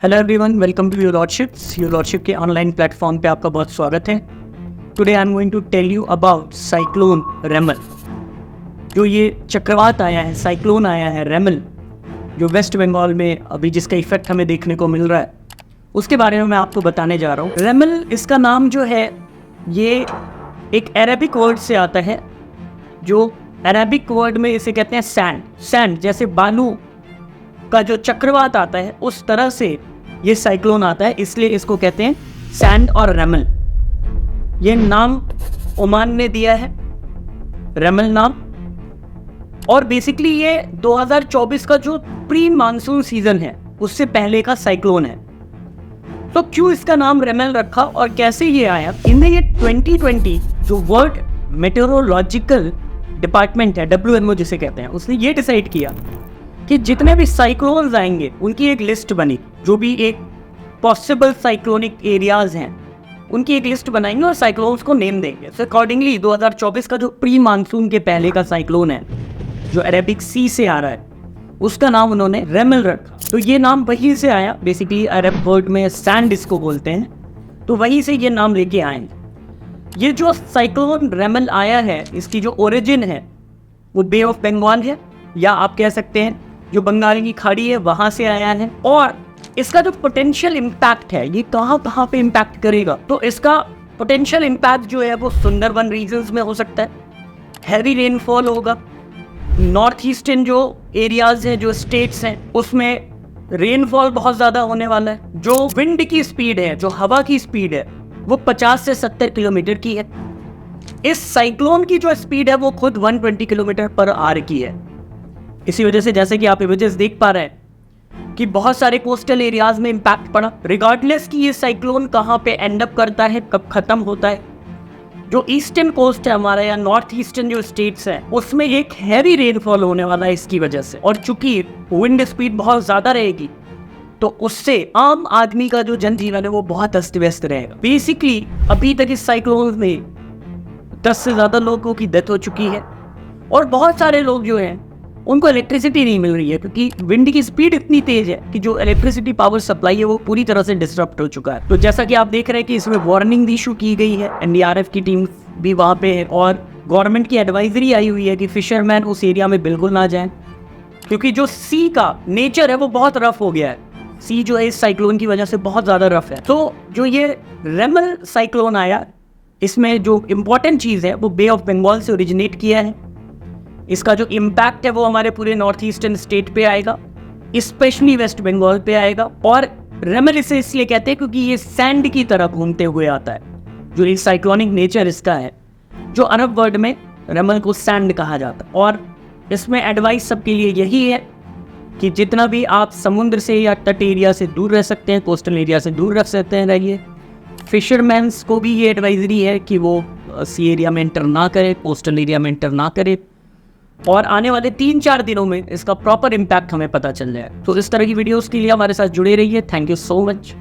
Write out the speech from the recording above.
Hello everyone, welcome to your lordship के online platform पे आपका बहुत स्वागत है। Today I am going to tell you about cyclone Remal. जो ये चक्रवात आया है, साइक्लोन आया है रेमल, जो वेस्ट बंगाल में अभी जिसका इफेक्ट हमें देखने को मिल रहा है, उसके बारे में मैं आपको बताने जा रहा हूँ। रेमल, इसका नाम जो है ये एक अरेबिक वर्ड से आता है। जो अरेबिक वर्ड में इसे कहते हैं सैंड, जैसे बालू का जो चक्रवात आता है उस तरह से ये साइक्लोन आता है, इसलिए इसको कहते हैं सैंड और रेमल। ये नाम ओमान ने दिया है, रेमल नाम। और बेसिकली ये 2024 का जो प्री मानसून सीजन है उससे पहले का साइक्लोन है। तो क्यों इसका नाम रेमल रखा और कैसे ये आया? इनमें ये 2020 जो वर्ल्ड मेटेरोलॉजिकल डिपार्टमेंट है, WMO जिसे कहते हैं, उसने ये डिसाइड किया कि जितने भी साइक्लोन्स आएंगे उनकी एक लिस्ट बनी, जो भी एक पॉसिबल साइक्लोनिक एरियाज हैं उनकी एक लिस्ट बनाएंगे और साइक्लोन्स को नेम देंगे। सो अकॉर्डिंगली 2024 का जो प्री मानसून के पहले का साइक्लोन है जो अरेबिक सी से आ रहा है, उसका नाम उन्होंने रेमल रखा। तो ये नाम वहीं से आया, बेसिकली अरब वर्ड में सैंड इसको बोलते हैं, तो वहीं से ये नाम लेके आए। ये जो साइक्लोन रेमल आया है, इसकी जो ओरिजिन है वो बे ऑफ बंगाल है, या आप कह सकते हैं जो बंगाल की खाड़ी है वहां से आया है। और इसका जो पोटेंशियल इम्पैक्ट है, ये कहाँ पे इम्पैक्ट करेगा, तो इसका पोटेंशियल इम्पैक्ट जो है वो सुंदरबन रीजन्स में हो सकता है। हैवी रेनफॉल होगा। नॉर्थ ईस्टर्न जो एरियाज हैं, जो स्टेट्स हैं, उसमें रेनफॉल बहुत ज़्यादा होने वाला है। जो विंड की स्पीड है, जो हवा की स्पीड है, वो 50 से 70 किलोमीटर की है। इस साइक्लोन की जो स्पीड है वो खुद 120 किलोमीटर पर आवर की है। इसी वजह से जैसे कि आप इमेजेस देख पा रहे हैं कि बहुत सारे कोस्टल एरियाज में इम्पैक्ट पड़ा। रिगार्डलेस कि ये साइक्लोन कहाँ पे एंड अप करता है, कब खत्म होता है, जो ईस्टर्न कोस्ट है हमारा या नॉर्थ ईस्टर्न जो स्टेट्स हैं, उसमें एक हैवी रेनफॉल होने वाला है इसकी वजह से। और चूंकि विंड स्पीड बहुत ज़्यादा रहेगी तो उससे आम आदमी का जो जनजीवन है वो बहुत अस्त व्यस्त रहेगा। बेसिकली अभी तक इस साइक्लोन में 10 से ज़्यादा लोगों की डेथ हो चुकी है और बहुत सारे लोग जो हैं उनको इलेक्ट्रिसिटी नहीं मिल रही है, क्योंकि विंड की स्पीड इतनी तेज है कि जो इलेक्ट्रिसिटी पावर सप्लाई है वो पूरी तरह से डिस्टर्ब हो चुका है। तो जैसा कि आप देख रहे हैं कि इसमें वार्निंग इशू की गई है, NDRF की टीम भी वहाँ पे है और गवर्नमेंट की एडवाइजरी आई हुई है कि फिशरमैन उस एरिया में बिल्कुल ना जाएं, क्योंकि जो सी का नेचर है वो बहुत रफ हो गया है। सी जो है इस साइक्लोन की वजह से बहुत ज़्यादा रफ है। तो जो ये रेमल साइक्लोन आया, इसमें जो इम्पोर्टेंट चीज़ है वो बे ऑफ बंगाल से ओरिजिनेट किया है। इसका जो इम्पैक्ट है वो हमारे पूरे नॉर्थ ईस्टर्न स्टेट पे आएगा, स्पेशली वेस्ट बंगाल पे आएगा। और रेमल इसे इसलिए कहते हैं क्योंकि ये सैंड की तरह घूमते हुए आता है। जो एक साइक्लोनिक नेचर इसका है, जो अरब वर्ड में रेमल को सैंड कहा जाता है। और इसमें एडवाइस सबके लिए यही है कि जितना भी आप समुद्र से या तट एरिया से दूर रह सकते हैं, कोस्टल एरिया से दूर रख सकते हैं, रहिए। फिशरमैन्स को भी ये एडवाइजरी है कि वो सी एरिया में एंटर ना करे, कोस्टल एरिया में एंटर ना करे, और आने वाले 3-4 दिनों में इसका प्रॉपर इम्पैक्ट हमें पता चल जाए। तो इस तरह की वीडियोस के लिए हमारे साथ जुड़े रहिए। Thank you so much.